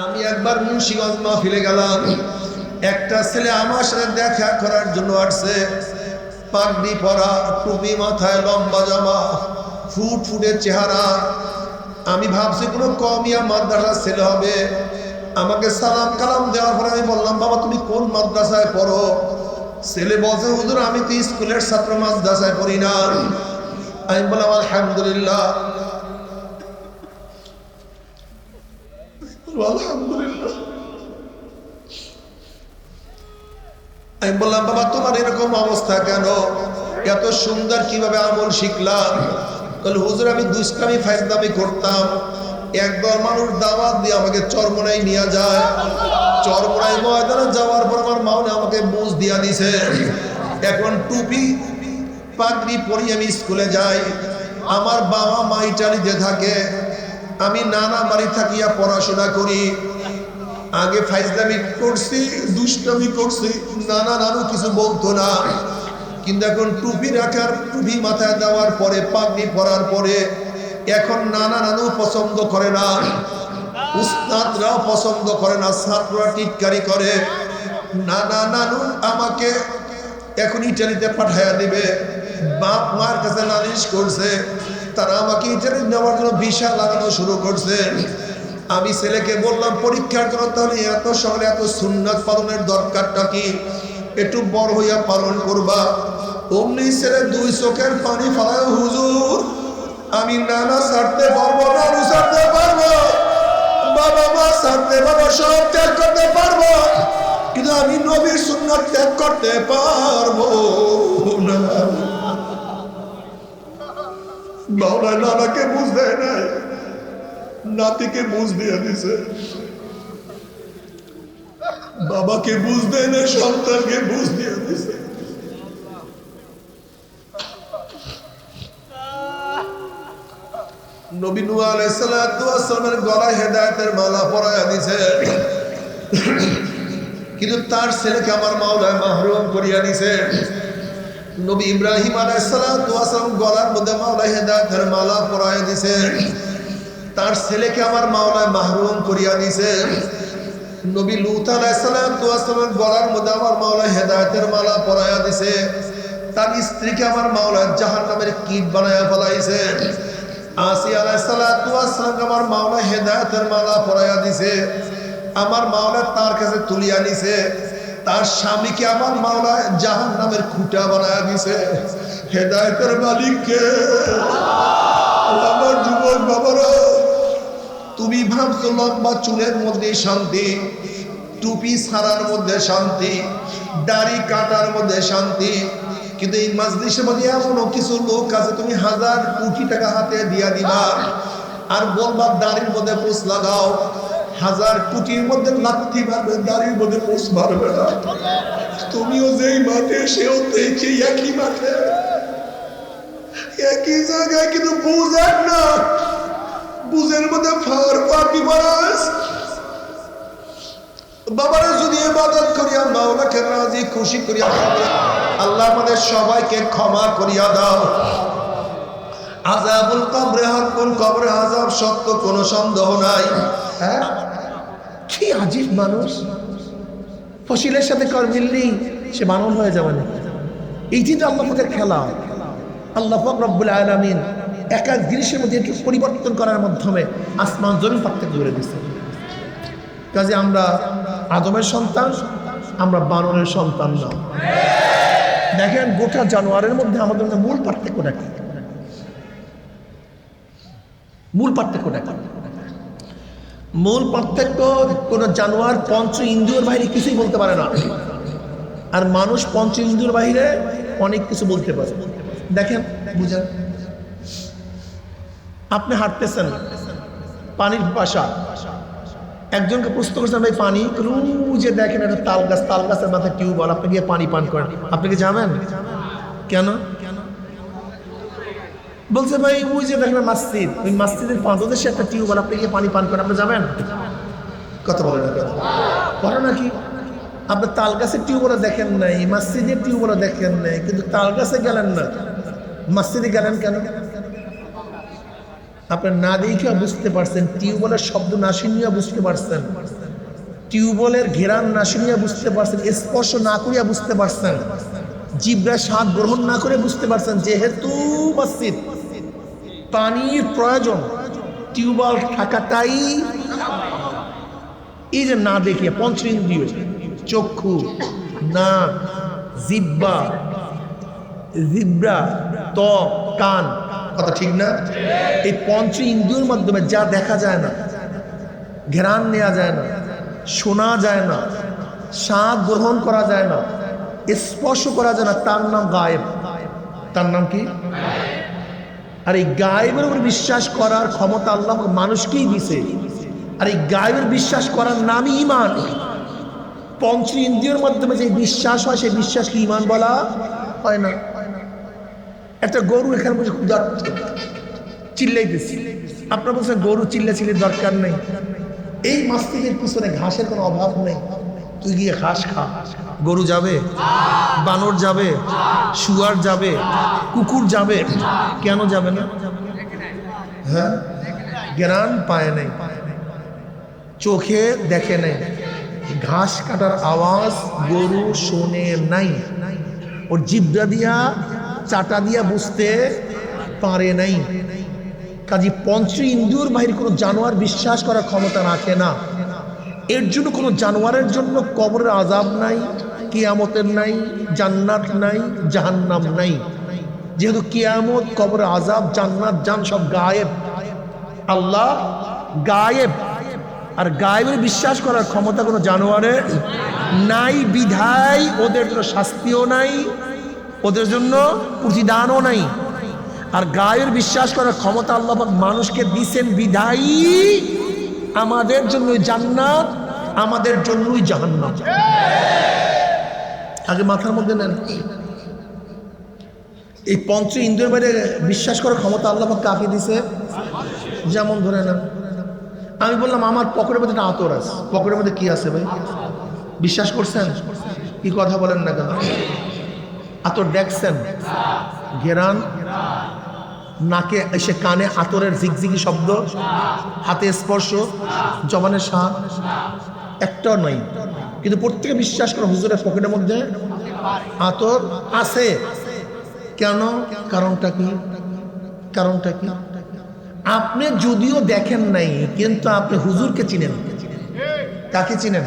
আমি একবার মুন্সিগঞ্জ মাহফিলে গেলাম, একটা ছেলে আমার সাথে দেখা করার জন্য আসছে। পাগড়ি পরা, টুপি মাথায়, লম্বা জামা, ফুটফুটে চেহারা। আমি ভাবছি কোনো কমিয়া মাদ্রাসার ছেলে হবে। আমাকে সালাম কালাম দেওয়ার পরে আমি বললাম, বাবা তুমি কোন মাদ্রাসায় পড়ো? ছেলে বলছে, হুজুর আমি তো স্কুলের ছাত্র, মাদ্রাসায় পড়ি না। আমি বললাম আলহামদুলিল্লাহ। আলহামদুলিল্লাহ। আমি বললাম, বাবা তোমার এরকম অবস্থা কেন? এত সুন্দর কিভাবে আমল শিখলাম? বলে, হুজুর আমি দুষ্টামি ফাইজলামি করতাম। একদল মানুষ দাওয়াত দিয়ে আমাকে চরমোনাই নিয়ে যায়। চরমোনাই ময়দানে যাওয়ার পর আমার মাওনে আমাকে বুঝ দিয়া দিছে। এখন টুপি পাগড়ি পরি আমি স্কুলে যাই। আমার বাবা মা ইটালিতে থাকে, আমি নানা বাড়ি থাকিয়া পড়াশোনা করি। আগে ফাইজলামি করছি, দুষ্টামি করছি, নানা নানু কিছু বলতো না। কিন্তু এখন টুপি রাখার, টুপি মাথায় দেওয়ার পরে, পাগড়ি পরার পরে এখন নানা নানু পছন্দ করে না, উস্তাদরাও পছন্দ করে না, ছাত্ররা টিটকারি করে। নানা নানু আমাকে এখন ইটালিতে পাঠাইয়া দিবে। বাপ মার কাছে নালিশ করছে, তারা আমাকে ইটালি নেওয়ার জন্য ভিসা লাগানো শুরু করছে। আমি ছেলেকে বললাম, পরীক্ষার জন্য তাহলে এত সকালে এত সুন্নাত পালনের দরকারটা কি? একটু বড় হইয়া পালন করবা। অমনি ছেলে দুই চোখের পানি ফেলায়, হুজুর আমি নানা ছাড়তে পারবো, নানু ছাড়তে পারবো, বাবা মা ছাড়তে পারবো, সব ত্যাগ করতে পারবো, কিন্তু আমি নবীর সুন্নাত ত্যাগ করতে পারবো না। বাবা নানাকে বুঝ দেয় নাই, নাতিকে বুঝ দিয়ে দিছে। বাবাকে বুঝ দেয় না, সন্তানকে বুঝ দিয়ে দিছে। নবী নূহ আলাইহিস সালামের গলায় হেদায়েতের মালা পরায়া দিছে, কিন্তু তার ছেলেকে আমার মাওলায় মাহরুম করিয়া দিছে। নবী ইব্রাহিম আলাইহিস সালাম গলার মধ্যে মাওলায় হেদায়েতের মালা পরায়া দিছে, তার ছেলেকে আমার মাওলায় মাহরুম করিয়া দিছে। নবী লূত আলাইহিস সালামের গলার মধ্যে আমার মাওলায় হেদায়েতের মালা পরায়া দিছে, তার স্ত্রীকে আমার মাওলায় জাহান্নামের কীট বানায়া ফেলাইছে। আসিয়া আলাইহিস সালামকে আমার মাওলায় হেদায়েতের মালা পরায়া দিছে, আমার মাওলা তার কাছে তুলিয়া নিছে। তার স্বামীকে আমার মাওলায় জাহান্নামের খুঁটা বানায়া দিছে। হেদায়েতের মালিককে আমার যুবক বাবারা, তুমি ভাবছো লম্বা চুলের মধ্যে শান্তি, টুপি ছাড়ার মধ্যে শান্তি, দাড়ি কাটার মধ্যে শান্তি, কিন্তু এই মাজলিসের মধ্যে এমনও কিছু লোক আছে, তুমি 1000 কোটি টাকা হাতে দিয়া দিবা আর বলবা দাড়ির মধ্যে পোষ লাগাও। 1000 কোটির মধ্যে লাথি মারবে, দাড়ির মধ্যে পোষ মারবে না। তুমিও যেই মাঠে, সেও দেখছি একই মাঠে, একই জায়গায়, কিন্তু বুঝেন না। বুঝের মধ্যে ফার পাকি বাস। বাবারা যদি ইবাদত করিয়া মাওলাকে রাজি খুশি করিয়া আল্লাহ আমাদের সবাইকে ক্ষমা করিয়া দাও। আযাবুল কবরে হকুল, কবরে আযাব সত্য, কোনো সন্দেহ নাই। হ্যাঁ, কি আজীব মানুষ, ফসিলের সাথে কর মিললেই সে বানর হয়ে যাবে না। এই যে আল্লাহ পাকের খেলা, আল্লাহ পাক রব্বুল আলামিন এক এক জিনিসের মধ্যে একটু পরিবর্তন করার মাধ্যমে আসমান জমিন পার্থক্য করে দিচ্ছে। কাজে আমরা আদমের সন্তান, আমরা বানরের সন্তান না। দেখেন গোটা জানোয়ারের মধ্যে আমাদের মধ্যে মূল পার্থক্যটা কি? মূল পার্থক্যটা কি? মূল পার্থক্য, কোন জানোয়ার পঞ্চ ইন্দ্রিয়ের বাইরে কিছুই বলতে পারে না, আর মানুষ পঞ্চ ইন্দ্রিয়ের বাইরে অনেক কিছু বলতে পারে। দেখেন, বুঝেন, আপনি হাঁটতেছেন, পানির বাসা, একজনকে প্রশ্ন করছেন, ভাই পানি, যে দেখেন একটা তাল গাছ, তাল গাছের মাথায় টিউবওয়েল, আপনি গিয়ে পানি পান করেন, আপনি কি যাবেন? কেন? বলছে ভাই ওই যে দেখেন মসজিদ, ওই মসজিদের পাদদেশে একটা টিউবওয়েল, আপনি গিয়ে পানি পান করেন, আপনি যাবেন? কথা বলে না, কথা বলে নাকি? আপনি তাল গাছের টিউবওয়েল দেখেন নাই, মসজিদের টিউবওয়েল দেখেন নাই, কিন্তু তাল গাছে গেলেন না, মসজিদে গেলেন কেন? আপনার না দেখে বুঝতে পারছেন, টিউবওয়েলের শব্দ না শুনিয়া বুঝতে পারছেন, টিউবওয়েলের ঘেরান না শুনিয়া বুঝতে পারছেন, স্পর্শ না করিয়া বুঝতে পারছেন, জিহ্বার স্বাদ গ্রহণ না করে বুঝতে পারছেন। যেহেতু মসজিদ পানির প্রয়োজন, টিউবওয়েল থাকাটাই, এই যে না দেখিয়া পঞ্চেন্দ্রিয়, চক্ষু, নাক, জিহ্বা, ত্বক, কান, কথা ঠিক না? এই পঞ্চ ইন্দ্রিয়র মাধ্যমে যা দেখা যায় না, ঘ্রাণ নেওয়া যায় না, শোনা যায় না, স্বাদ গ্রহণ করা যায় না, স্পর্শ করা যায় না, তার নাম গায়েব। তার নাম কি? আর এই গায়েবের উপর বিশ্বাস করার ক্ষমতা আল্লাহ মানুষকেই দিছে। আর এই গায়েবের বিশ্বাস করার নামই ঈমান। পঞ্চ ইন্দ্রিয়ের মাধ্যমে যে বিশ্বাস হয়, সেই বিশ্বাসকে ঈমান বলা হয় না। একটা গরু এখানে বসে খুব চিল্লাইতেছি, আপনারা বলছেন গরু চিল্লাচিল্লির দরকার নেই, এই মাস্তিকের পিছনে ঘাসের কোনো অভাব নেই, তুই গিয়ে ঘাস খা। গরু যাবে? বানর যাবে? শুয়ার যাবে? কুকুর যাবে? কেন যাবে না? হ্যাঁ, জ্ঞান পায় নাই, চোখে দেখে নাই, ঘাস কাটার আওয়াজ গরু শোনে নাই, ওর জিহ্বা দিয়া চাটা দিয়া বুঝতে পারে নাই। কাজী পঞ্চ ইন্দ্রিয়র বাহিরে কোনো জানোয়ার বিশ্বাস করার ক্ষমতা রাখে না। এর জন্য কোনো জানোয়ারের জন্য কবরের আযাব নাই, কিয়ামতের নাই, জান্নাত নাই, জাহান্নাম নাই। যেহেতু কিয়ামত, কবরের আযাব, জান্নাত, জান সব গায়েব, আল্লাহ গায়েব। আর গায়েবের বিশ্বাস করার ক্ষমতা কোনো জানোয়ারের নাই, বিধায় ওদের জন্য শাস্তিও নাই, ওদের জন্য প্রতিদানও নাই। আর গায়েবের বিশ্বাস করার ক্ষমতা আল্লাহ পাক মানুষকে দিয়েছেন, বিধায়ী আমাদের জন্যই জান্নাত, আমাদের জন্যই জাহান্নাম। আগে মাথার মধ্যে নেন, এই পঞ্চ ইন্দ্রিয়ের বাইরে বিশ্বাস করার ক্ষমতা আল্লাহ পাক কাকে দিছে? যেমন ধরে নেন, আমি বললাম আমার পকেটের মধ্যে একটা আতর আছে, পকেটের মধ্যে কি আছে ভাই? বিশ্বাস করছেন? কি কথা বলেন না কেন? আতর দেখছেন? ঘেরান, নাকে এসে কানে আতরের ঝিকঝিকি শব্দ, হাতে স্পর্শ, জবানের স্বাদ, একটাও নয়। কিন্তু প্রত্যেকে বিশ্বাস করে হুজুরের পকেটের মধ্যে আতর আছে। কেন? কারণটা কি? কারণটা কি? আপনি যদিও দেখেন নাই, কিন্তু আপনি হুজুরকে চিনেন। কাকে চিনেন?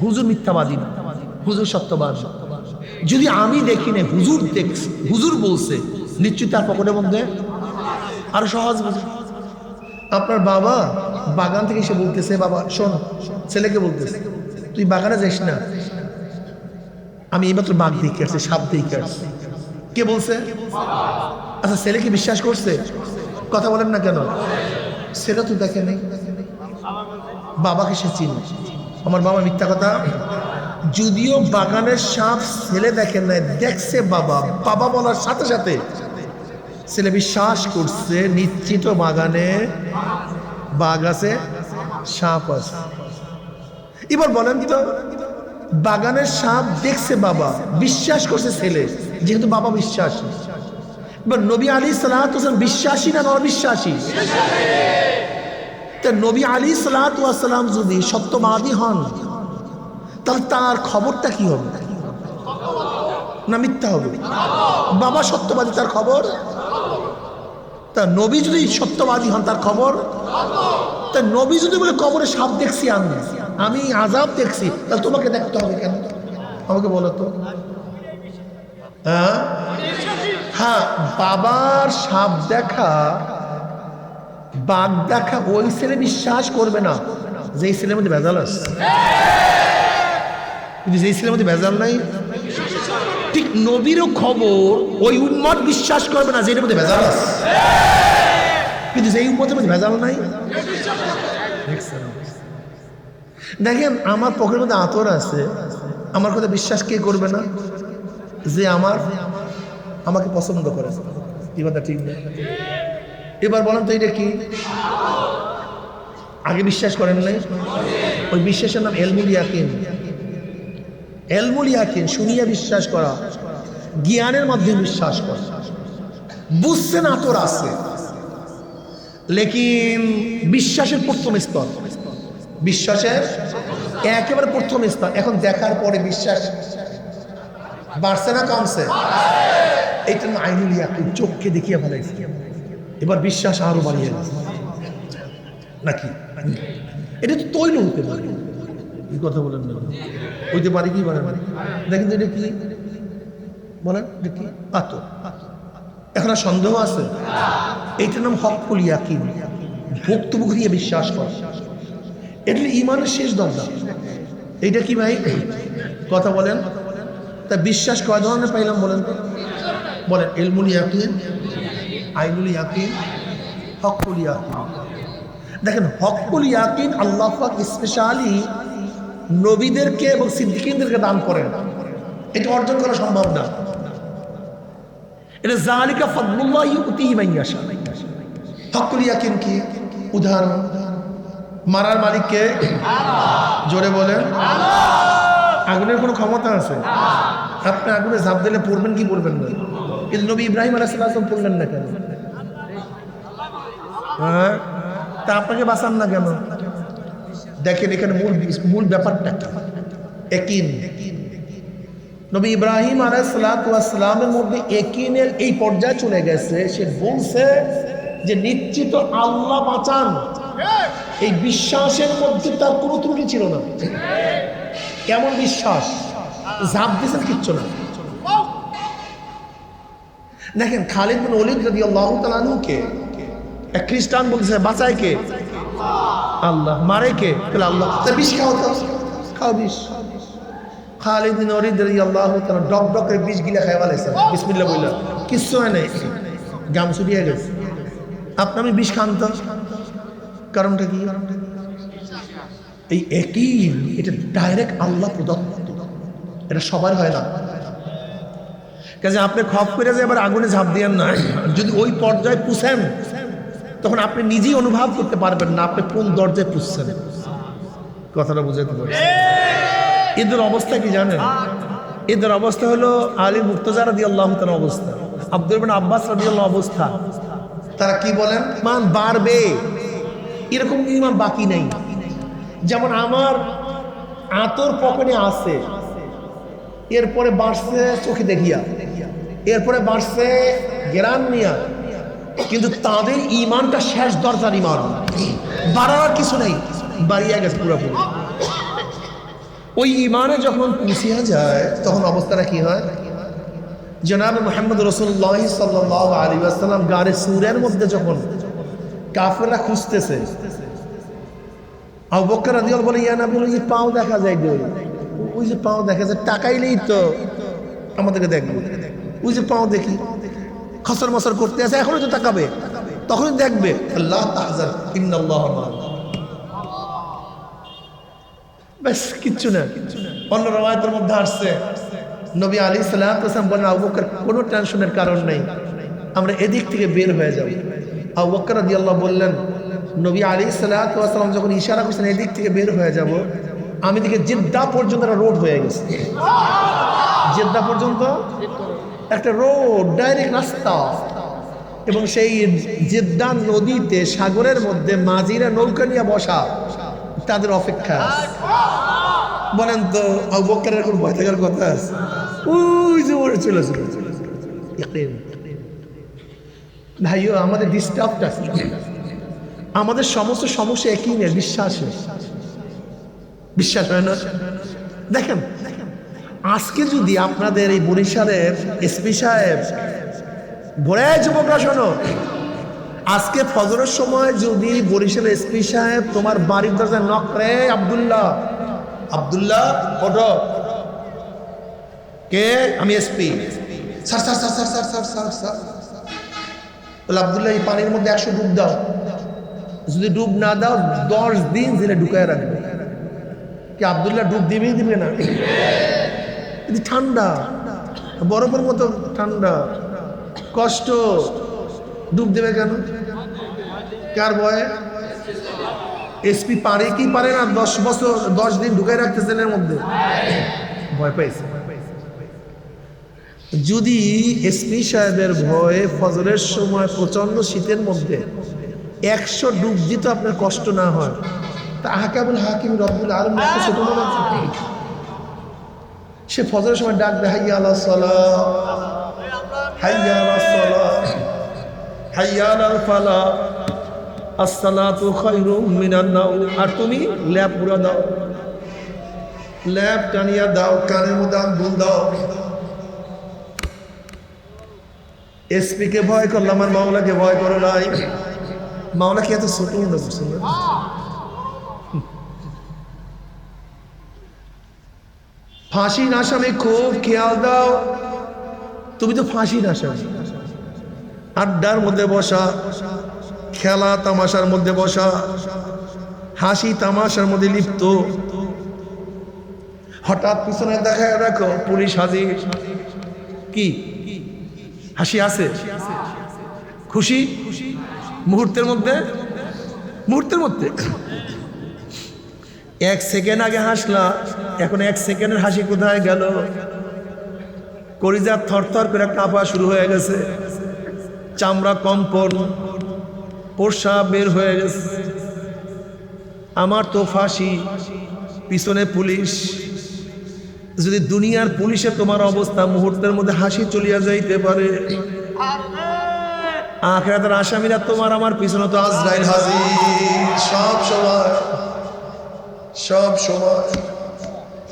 হুজুর মিথ্যাবাদী না, হুজুর সত্যবাদ। যদি আমি দেখি না, হুজুর দেখছি, হুজুর বলছে, নিশ্চয়ই তার পকেটের মধ্যে। আরো সহজ বুঝুন, আপনার বাবা বাগান থেকে এসে বলতেছে, বাবা শোন, ছেলেকে বলতেছে, তুই বাগানে যাস না, আমি এইমাত্র বাঘ দেখে আসছি, সাপ দেখে আসছি। কে বলছে? আচ্ছা, ছেলে কি বিশ্বাস করছে? কথা বলেন না কেন? ছেলে তো দেখে নেই, বাবাকে সে চিনে। আমার বাবা মিথ্যা কথা? যদিও বাগানের সাপ ছেলে দেখেন নাই, দেখছে বাবা, বাবা বলার সাথে সাথে ছেলে বিশ্বাস করছে, নিশ্চিত বাগানে বাঘ আছে, সাপ আছে। এবার বলেন তো, বাগানের সাপ দেখছে বাবা, বিশ্বাস করছে ছেলে, যেহেতু বাবা বিশ্বাসী। এবার নবী আলী সাল্লাল্লাহু বিশ্বাসী না অবিশ্বাসী? তা নবী আলী সাল্লাল্লাহু যদি সত্যবাদী হন, তাহলে তার খবরটা কি হবে? না মিথ্যা হবে? বাবা সত্যবাদী, তার খবর। তা নবী যদি সত্যবাদী হন, তার খবর। তা নবী যদি বলে কবরে সাপ দেখছি, আমি আযাব দেখছি, তাহলে তোমাকে দেখতে হবে কেন? আমাকে বলো তো। হ্যাঁ, বাবার সাপ দেখা, বাঘ দেখা, ওই ছেলে বিশ্বাস করবে না যেই ছেলের মধ্যে ভেজাল আছে। কিন্তু যেই ছেলের মধ্যে ভেজাল নাই, ঠিক নবীরও খবর ওই উম্মত বিশ্বাস করবে না যেটার মধ্যে ভেজাল আছে। কিন্তু যেই উম্মতের মধ্যে ভেজাল নাই, দেখেন আমার পকেটের মধ্যে আতর আছে, আমার কথা বিশ্বাস কে করবে না? যে আমাকে পছন্দ করে। কি কথা ঠিক না? এবার বলেন তো এটা কি? আগে বিশ্বাস করেন নাই? ওই বিশ্বাসের নাম এলমুল ইয়াকিন। এলমুল ইয়াকিন, শুনিয়া বিশ্বাস করা, জ্ঞানের মাধ্যমে বিশ্বাস করা। বুঝছেন আতর আছে, লেকিন বিশ্বাসের প্রথম স্তর, বিশ্বাসের একেবারে প্রথম স্তর। এখন দেখার পরে বিশ্বাস বাড়ছে না কমছে? এইটা না আইনুল ইয়াকিন, চোখকে দেখিয়ে ফেলাইছে, এবার বিশ্বাস আরো বাড়িয়ে গেছে নাকি? এটা তো তৈল হতে পারে, এই কথা বলেন না, হইতে পারে কি বলেন? দেখেন তো এটা কি বলেন, এটা কি পাথর? এখন আর সন্দেহ আছে? এইটার নাম হকুল ইয়াকিন, ভুক্তভোগী দিয়ে বিশ্বাস করা। এটা ইমানের শেষ দরজা। এইটা কি ভাই কথা বলেন? তা বিশ্বাস কয় ধরনের পাইলাম বলেন তো? বলেন, ইলমুল ইয়াকিন, আইনুল ইয়াকিন, হকুল ইয়াকিন। দেখেন হকুল ইয়াকিন আল্লাহ পাক স্পেশালি নবীদেরকে এবং সিদ্দিকীনদেরকে দান করেন, এটা অর্জন করা সম্ভব না। এটা যালিকা ফাদলুল্লাহ ইউতিহি মান ইয়াশা। হকুল ইয়াকিন কি? উদাহরণ, মারার মালিক কে? জোরে বলেন। আগুনের কোনো ক্ষমতা আছে? আপনি আগুনে ঝাঁপ দিলে পড়বেন কি পড়বেন না? কিন্তু নবী ইব্রাহিম আলাইহিস সালাম পড়লেন না কেন? হ্যাঁ, তা আপনাকে বাঁচান না কেন? দেখেন এখানে মূল ব্যাপারটা ইয়াকিন। নবী ইব্রাহিম আলাইহিস সালামের মধ্যে ইয়াকিনের এই পর্যায়ে চলে গেছে, সে বলছে যে নিশ্চিত আল্লাহ বাঁচান, এই বিশ্বাসের মধ্যে তার কোনো ত্রুটি ছিল না। কেমন বিশ্বাস? ঝাঁপ দিয়েছেন কিচ্ছু না। দেখেন খালিদ বিন ওলীদ রাদিয়াল্লাহু তাআলা আনহুকে এক খ্রিস্টান বলছে বাঁচায় কে? আল্লাহ। মারে কে? তাহলে আল্লাহ। তা বিষ খাও তো, খাও বিষ। খালিদ বিন ওলীদ রাদিয়াল্লাহু তাআলা ডক ডকের বিষ গিলা খাইয়া ফেলেছেন, বিসমিল্লাহ বললা, কিচ্ছু হয় নাই, গাম ছুটিয়ে গেছে। আপনি আমি বিষ খান তো, কারণটা কি? এই ইয়াকিন, এটা ডাইরেক্ট আল্লাহ প্রদত্ত, এটা সবার হয় না। কাজে আপনি খপ করে যে এবার আগুনে ঝাঁপ দিয়েন না, যদি ওই পর্যায়ে পুষেন তখন আপনি নিজেই অনুভব করতে পারবেন না আপনি কোন দরজায় পুষছেন। কথাটা বুঝাতে পারছি? এদের অবস্থা কি জানেন? এদের অবস্থা হলো আলী মুর্তজা রাদিয়াল্লাহু তাআলা অবস্থা, আব্দুল ইবনে আব্বাস রাদিয়াল্লাহু অবস্থা। তারা কি বলেন? মান বাড়বে, এরকম ইমান বাকি নেই। যেমন আমার আতর পকেটে আছে, এরপরে বাড়ছে চোখে দেখিয়া, এরপরে বাড়ছে গ্রাম নিয়া, কিন্তু তাদের ইমানটা শেষ দরজার ইমান, বাড়ার কিছু নেই, বাড়িয়ে গেছে পুরোপুরি। ওই ইমানে যখন পুষিয়া যায় তখন অবস্থাটা কি হয়? জনাব মুহাম্মদ রাসূলুল্লাহ সাল্লাল্লাহু আলাইহি ওয়াসাল্লাম গারে সূরের মধ্যে যখন কাফেররা খুঁজতেছে, আবু বকর রাদিয়াল্লাহু বলে, ইয়া নবী, ওই যে পাও দেখা যায়, ওই যে পাও দেখা যায়, টাকাইলেই তো আমাদেরকে দেখবে, ওই যে পাও দেখি খসর মসর করতে আছে, এখনো তো তাকাবে, তখনই দেখবে। আল্লাহ তাহজান ইন্নাল্লাহ মা'ানা, ব্যাস কিচ্ছু না। অন্য রাওয়ায়াতের মধ্যে আসছে নবী আলাইহিস সালাতু ওয়াস সালাম বলেন, আবু বকর কোনো টেনশনের কারণ নেই, আমরা এদিক থেকে বের হয়ে যাব। আবু বকর রাদিয়াল্লাহু বললেন, নবী আলাইহিস সালাতু ওয়াস সালাম যখন ইশারা করছেন এদিক থেকে বের হয়ে যাব, আমি দেখি জেদ্দা পর্যন্ত একটা রোড হয়ে গেছে। জেদ্দা পর্যন্ত একটা রোড, ডাইরেক্ট রাস্তা, এবং সেই জেদ্দা নদীতে সাগরের মধ্যে মাঝিরা নৌকা নিয়ে বসা, তাদের অপেক্ষা। বলেন তো আবু বকরের কোন ভয় থাকার কথা আছে? ওই যে ওরে চলেছিল। ভাইও আমাদের ডিস্টার্বটা, আমাদের সমস্ত সমস্যা একই নেই, বিশ্বাসে বিশ্বাস হয় না। দেখেন আজকে যদি আপনাদের এই বরিশালের এসপি সাহেব, বড় যুবকরা শোনো, আজকে ফজরের সময় যদি বরিশালের এসপি সাহেব তোমার বাড়ির দরজায় নক করে, আব্দুল্লাহ আব্দুল্লাহ ওঠো, কে? আমি SP. Sir sir sir sir sir sir sir বলে, আব্দুল্লাহ এই পানির মধ্যে 100 ডুব দাও, যদি ডুব না দাও 10 দিন জেলে ঢুকায় রাখবে। কি আব্দুল্লাহ ডুব দিবেই দিবে না? ঠান্ডা, বরফের মতো ঠান্ডা, কষ্ট, ডুব দেবে কেন? কার ভয়ে? এসপি পারে কি পারে না 10 বছর 10 দিন ঢুকাই রাখতে জেলের মধ্যে? ভয় পাইছে। যদি এসপি সাহেবের ভয়ে ফজরের সময় প্রচন্ড শীতের মধ্যে 100 ডুব দিতে আপনার কষ্ট না হয়, তা আহকামুল হাকিম রব্বুল আলামিন একটা ছোট মনে আছে, সে ফজরের সময় ডাক দেয় হাইয়া আলাস সালাহ, হাইয়া আলাস সালাহ, হাইয়া আলাল ফালাহ, আসসালাতু খায়রুম মিনান নাওম। আর তুমি ল্যাপ পুরা দাও, ল্যাপ টানিয়া দাও, কানের মধ্যে আঙ্গুল দাও। এসপিকে ভয় করলাম, আমার মাওলাকে ভয় করো নাই। মাওলা কি এত ছোট মনে করছেন? ফাঁসির আসামি খুব খেয়াল দাও, তুমি তো ফাঁসির আসামি। আড্ডার মধ্যে বসা, খেলা তামাশার মধ্যে বসা, হাসি তামাশার মধ্যে লিপ্ত, হঠাৎ পিছনে দেখায় রাখো পুলিশ হাজির, কি হাসি আছে? খুশি মুহূর্তের মধ্যে, মুহূর্তের মধ্যে 1 সেকেন্ড আগে হাসলা, এখন 1 সেকেন্ডের হাসি কোথায় গেল? কলিজা থরথর করে কাঁপা শুরু হয়ে গেছে, চামড়া কম্পন, প্রস্রাব বের হয়ে গেছে। আমার তো ফাঁসি, পিছনে পুলিশ। যদি দুনিয়ার পুলিশে তোমার অবস্থা, মুহূর্তের মধ্যে হাসি চলিয়া যাইতে পারে, আখিরাতের আসামিরা তোমার আমার পিছনে তো আজরাইল হাজির সব সময়, সব সময়।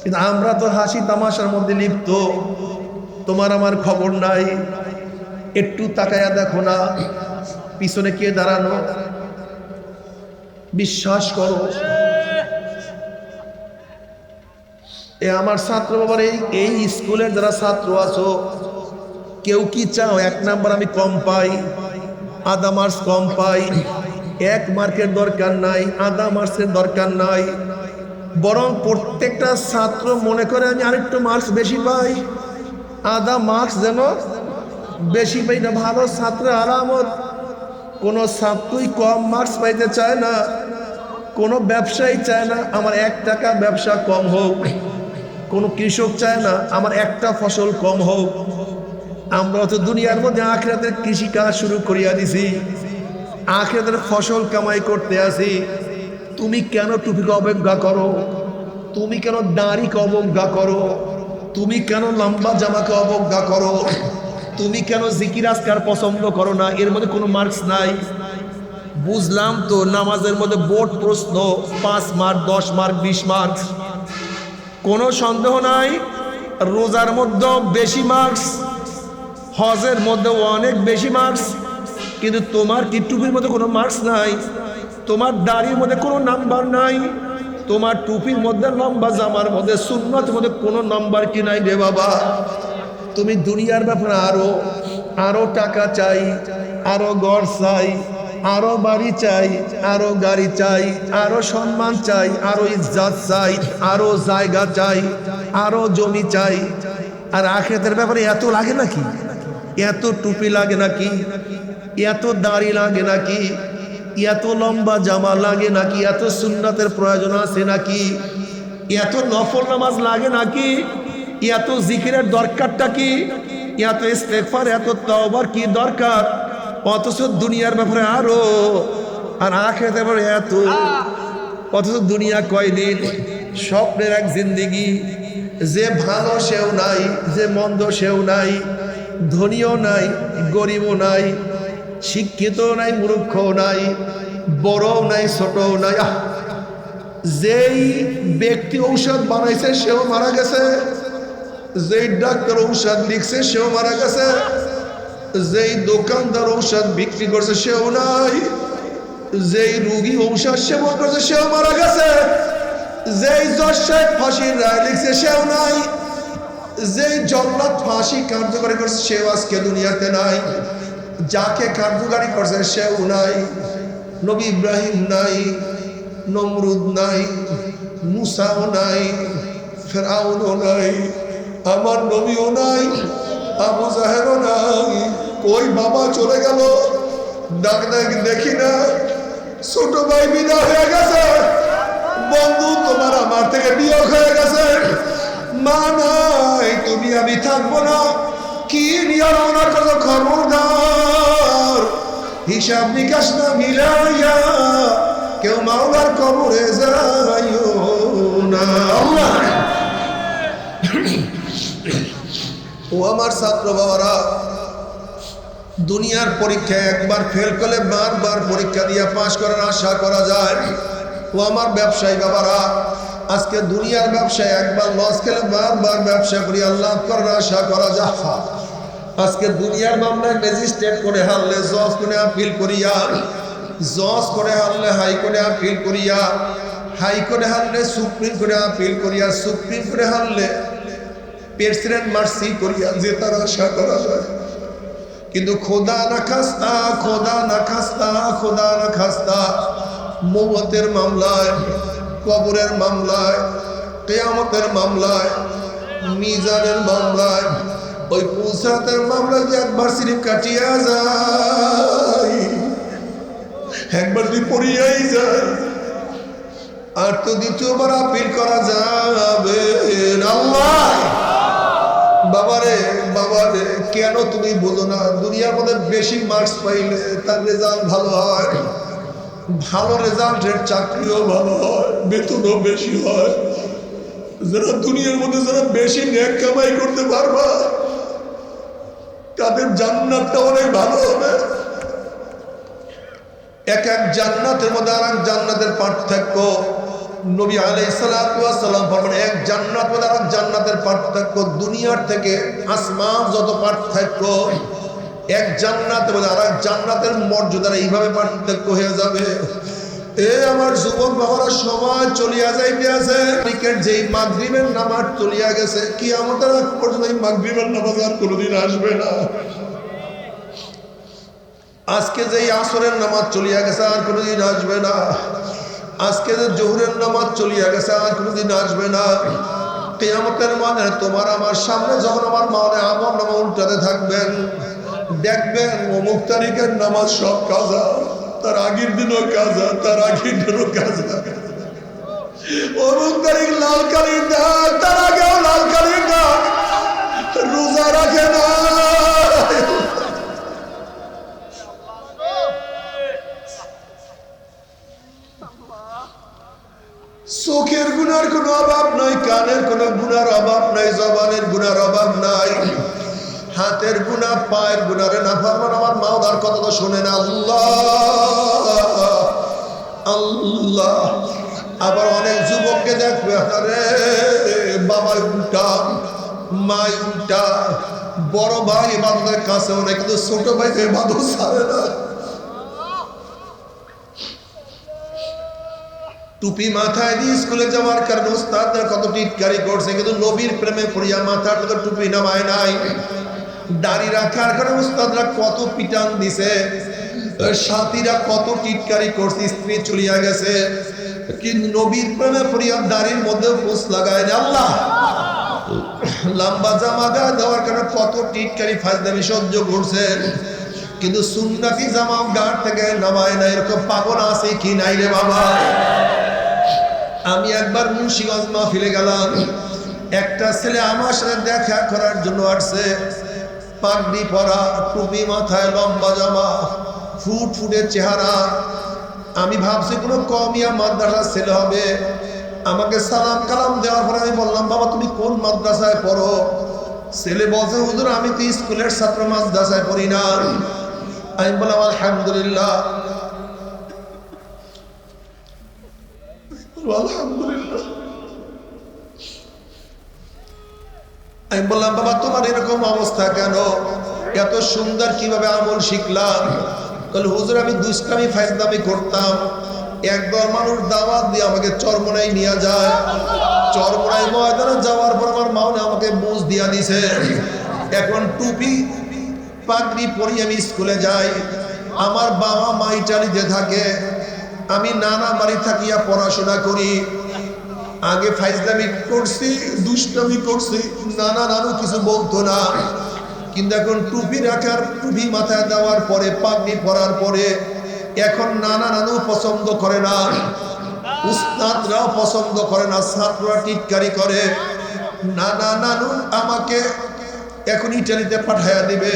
কিন্তু আমরা তো হাসি তামাশার মধ্যে লিপ্ত, তোমার আমার খবর নাই। একটু তাকায়া দেখো না পিছনে কে দাঁড়ানো। বিশ্বাস করো, এ আমার ছাত্র বাবার, এই স্কুলের যারা ছাত্র আছো, কেউ কি চাও 1 নাম্বার আমি কম পাই, আধা মার্কস কম পাই? 1 মার্কের দরকার নাই, আধা মার্কসের দরকার নাই, বরং প্রত্যেকটা ছাত্র মনে করে আমি আরেকটু মার্কস বেশি পাই, আধা মার্কস যেন বেশি পাই। না ভালো ছাত্রের আলামত। কোনো ছাত্রই কম মার্কস পাইতে চায় না, কোনো ব্যবসায়ী চায় না আমার 1 টাকা ব্যবসা কম হোক, কোনো কৃষক চায় না আমার একটা ফসল কম হোক। আমরা তো দুনিয়ার মধ্যে আখিরাতের কৃষিকাজ শুরু করিয়া দিছি, আখিরাতের ফসল কামাই করতে আসি। তুমি কেন টুপিকে অবজ্ঞা করো? তুমি কেন দাড়িকে অবজ্ঞা করো? তুমি কেন লম্বা জামাকে অবজ্ঞা করো? তুমি কেন জিকির আজকার পছন্দ করো না? এর মধ্যে কোনো মার্কস নাই। বুঝলাম তো, নামাজের মধ্যে বোর্ড প্রশ্ন 5 মার্ক, 10 মার্ক, 20 মার্কস, কোনো সন্দেহ নাই। রোজার মধ্যে বেশি মার্কস, হজের মধ্যে অনেক বেশি মার্কস, কিন্তু তোমার কি টুপির মধ্যে কোনো মার্কস নাই? তোমার দাড়ির মধ্যে কোনো নাম্বার নাই? তোমার টুপির মধ্যে, লম্বা জামার মধ্যে, সুন্নতের মধ্যে কোনো নাম্বার কি নাই রে বাবা? তুমি দুনিয়ার ব্যাপারে আরো টাকা চাই, আরো ঘর চাই, আরো বাড়ি চাই, আরো গাড়ি চাই, আরো সম্মান চাই, আরো ইজ্জত চাই, আরো জায়গা চাই, আরো জমি চাই। আর আখিরাতের ব্যাপারে এত লাগে নাকি? এত টুপি লাগে নাকি? এত দাড়ি লাগে নাকি? এত লম্বা জামা লাগে নাকি? এত সুন্নাতের প্রয়োজন আছে নাকি? এত নফল নামাজ লাগে নাকি? এত জিকিরের দরকারটা কি? এত ইস্তেগফার, এত তওবার কি দরকার? অথচ দুনিয়ার ব্যাপারে আরো, আর আখিরাতের ব্যাপারে এত। অথচ দুনিয়া কয়দিন? স্বপ্নের এক জিন্দেগি। যে ভালো সেও নাই, যে মন্দ সেও নাই, ধনীও নাই, গরিবও নাই, শিক্ষিত নাই, মূর্খও নাই, বড়ও নাই, ছোটও নাই। যেই ব্যক্তি ঔষধ বানাইছে সেও মারা গেছে, যেই ডাক্তার ঔষধ লিখছে সেও মারা গেছে, যেই দোকানদার ঔষধ বিক্রি করছে সেও নাই, যেই রুগী ঔষধ সেবন করছে সেও মারা গেছে, যেই জজ সাহেব ফাঁসির রায় লিখছে সেও নাই, যেই জল্লাদ ফাঁসি কার্যকরী করছে সেও আজকে দুনিয়াতে নাই, যাকে কার্যকারী করছে সেও নাই। নবী ইব্রাহিম নাই, নমরুদ নাই, মুসাও নাই, ফেরাউনও নাই, আমার নবীও নাই, আবু জাহেলও নাই। কই বাবা চলে গেল? ডাক ডাক দেখি না। ছোট ভাই বিদায় হয়ে গেছে, বন্ধু তোমার আমার থেকে বিয়োগ হয়ে গেছে, মা নাই, তুমি আমি থাকবো না। কি নিয়ে রওনা করো? খবরদার হিসাব নিকাশ না মিলাইয়া কেউ মাওলার কবরে যাইও না। আল্লাহ ও আমার ছাত্র বাবারা, দুনিয়ার পরীক্ষায় একবার ফেল করলে বারবার পরীক্ষা দিয়ে পাশ করার আশা করা যায়। ও আমার ব্যবসায়ী বাবারা, আজকে দুনিয়ার ব্যবসায় একবার লস খেলে বারবার ব্যবসা করি আল্লাহ করার আশা করা যায়। আজকে দুনিয়ার মামলায় ম্যাজিস্ট্রেট করে হারলে জজ করে আপিল করিয়া, জজ করে হারলে হাইকোর্টে আপিল করিয়া, হাইকোর্টে হারলে সুপ্রিম কোর্টে আপিল করিয়া, সুপ্রিম কোর্টে হারলে প্রেসিডেন্ট মার্সি করিয়া জেতার আশা করা যায়। কিন্তু খোদা না খাস্তা, খোদা না খাস্তা, খোদা না খাস্তা, মৌতের মামলায়, কবরের মামলায়, কিয়ামতের মামলায়, মিজানের মামলায়, ওই পুলসাতের মামলা যে একবার সিরিপ কাটিয়া যায়, একবার তুই পড়িয়াই যায়, আর তো দ্বিতীয়বার আপিল করা যাবে। আল্লাহ বাবারে বাবারে, কেন তুমি বোঝো না? দুনিয়ার মধ্যে বেশি মার্কস পাইলে তার রেজাল্ট ভালো হয়, ভালো রেজাল্টের চাকরিও ভালো হয়, বেতনও বেশি হয়। যারা দুনিয়ার মধ্যে যারা বেশি নেক কামাই করতে পারবা তাদের জান্নাতটা অনেক ভালো হবে। এক এক জান্নাতের মধ্যে আর এক জান্নাতের পার্থক্য। নবী আলাইহিস সালাতু ওয়াস সালাম বলেন, এক জান্নাত আর এক জান্নাতের পার্থক্য দুনিয়ার থেকে আসমান যত পার্থক্য, এক জান্নাতের মধ্যে আর এক জান্নাতের মর্যাদা এইভাবে পার্থক্য হয়ে যাবে। এ আমার যুবক বাবারা, সময় চলিয়া যাইতে আছে। ক্রিকেট যেই মাগরিবের নামাজ চলিয়া গেছে, কিয়ামতের আগ পর্যন্ত এই মাগরিবের নামাজ আর কোনোদিন আসবে না। আজকে যেই আসরের নামাজ চলিয়া গেছে আর কোনোদিন আসবে না। আজকে যে জোহরের নামাজ চলিয়া গেছে আর কোনোদিন আসবে না। কিয়ামতের মানে তোমার আমার সামনে যখন আমার মানে আমল নামা উল্টাতে থাকবেন, দেখবেন অমুক তারিখের নামাজ সব কাজা, তার আগের দিনও কাজা, তার আগের দিনও কাজা। অমুক তারিখ লাল কালির দাগ, তার আগেও লাল কালির দাগ, রোজা রাখে না। চোখের গুনার কোনো অভাব নাই, কানের কোনো গুনার অভাব নাই, জবানের গুনার অভাব নাই, হাতের গুনাহ, পায়ের গুনাহ। রে নাফরমান আমার মাওলার কথা তো শোনে না। আল্লাহ আল্লাহ। আবার অনেক যুবককে দেখবে, আরে বাবা উল্টা, মা উল্টা, বড় ভাই ইবাদতের কাছে অনেক, কিন্তু ছোট ভাই তো ইবাদত ছাড়ে না। টুপি মাথায় দিয়ে স্কুলে যাওয়ার কারণে উস্তাদরা কত টিটকারি করছে, কিন্তু নবীর প্রেমে পড়িয়া মাথার তো টুপি নামায় নাই। দাড়ি রাখার কারণে উস্তাদরা কত পিটান দিছে, সাথীরা কত টিটকারি করছে, স্ত্রী চলিয়া গেছে, কিন্তু নবীর প্রেমে পড়িয়া দাড়ির মধ্যে পোষ লাগায় না। আল্লাহ লম্বা জামা গায়ে দেওয়ার কারণে কত টিটকারি ফাজলামি সহ্য করছে, কিন্তু সুন্নতি জামা গাড় থেকে নামায় না। এরকম পাগল আছে কি নাই রে বাবা? আমি একবার মুন্সিগঞ্জ মাহফিলে গেলাম, একটা ছেলে আমার সাথে দেখা করার জন্য আসছে, পাগড়ি পরা, টুপি মাথায়, লম্বা জামা, ফুটফুটে চেহারা। আমি ভাবছি কোনো কমিয়া মাদ্রাসার ছেলে হবে। আমাকে সালাম কালাম দেওয়ার পরে আমি বললাম, বাবা তুমি কোন মাদ্রাসায় পড়ো? ছেলে বলছে, হুজুর আমি তো স্কুলের ছাত্র, মাদ্রাসায় পড়ি না। আমি বললাম আলহামদুলিল্লাহ, আলহামদুলিল্লাহ। আমি বললাম, বাবা তোমার এরকম অবস্থা কেন? এত সুন্দর কিভাবে আমল শিখলাম? বলে, হুজুর আমি দুষ্টামি ফাইজলামি করতাম, একদল মানুষ দাওয়াত দিয়ে আমাকে চরমোনাই নিয়ে যায়। চরমোনাই ময়দানে যাওয়ার পর আমার মাওনে আমাকে বুঝ দিয়া দিছে। এখন টুপি পাগড়ি পরি আমি স্কুলে যাই। আমার বাবা মা ইটালিতে থাকে, আমি নানা বাড়ি থাকিয়া পড়াশোনা করি। আগে ফাইজলামি করছি, দুষ্টামি করছি, নানা নানু কিছু বলতো না, কিন্তু এখন টুপি রাখার, টুপি মাথায় দেওয়ার পরে, পাগড়ি পরার পরে এখন নানা নানু পছন্দ করে না, উস্তাদরাও পছন্দ করে না, ছাত্ররা টিটকারি করে। নানা নানু আমাকে এখন ইটালিতে পাঠাইয়া দিবে।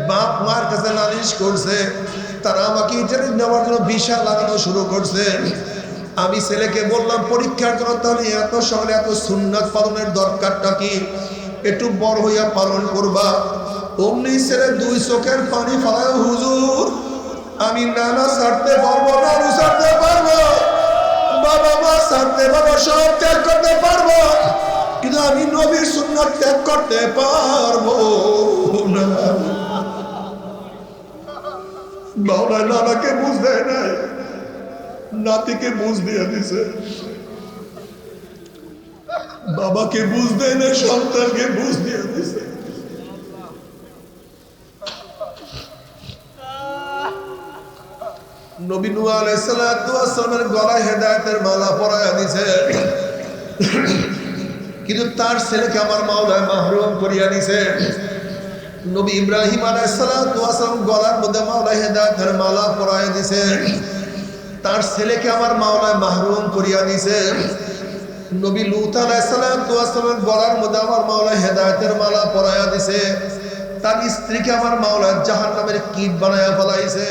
বাপ মার কাছে নালিশ করছে, তারা আমাকে ইন্টারভিউ নেওয়ার জন্য ভিসা লাগানো শুরু করছে। আমি ছেলেকে বললাম পরীক্ষার জন্য তাহলে এত সকালে এত সুন্নাত পালনের দরকারটা কি, একটু বড় হইয়া পালন করবা। অমনি ছেলে দুই চোখের পানি ফেলায়, হুজুর আমি নানা ছাড়তে পারবো, নানু ছাড়তে পারবো, বাবা মা ছাড়তে পারবো, সব ত্যাগ করতে পারবো, কিন্তু আমি নবীর সুন্নাত ত্যাগ করতে পারবো না। বাবা নানাকে বুঝ দেয় নাই, নাতিকে বুঝ দিয়ে দিছে। বাবাকে বুঝ দেয় না, সন্তানকে বুঝ দিয়ে দিছে। নবী নূহ আলাইহিস সালামের গলায় হেদায়েতের মালা পরায়া দিছে, কিন্তু তার ছেলেকে আমার মাওলায় মাহরুম করিয়া দিছে। নবী ইব্রাহিম আলাইহিস সালাম গলার মধ্যে মাওলায় হেদায়েতের মালা পরায়া দিছে, তার ছেলেকে আমার মাওলায় মাহরুম করিয়া দিছে। নবী লূত আলাইহিস সালামের গলার মধ্যে আমার মাওলায় হেদায়েতের মালা পরায়া দিছে, তার স্ত্রীকে আমার মাওলায় জাহান্নামের কীট বানায়া ফেলাইছে।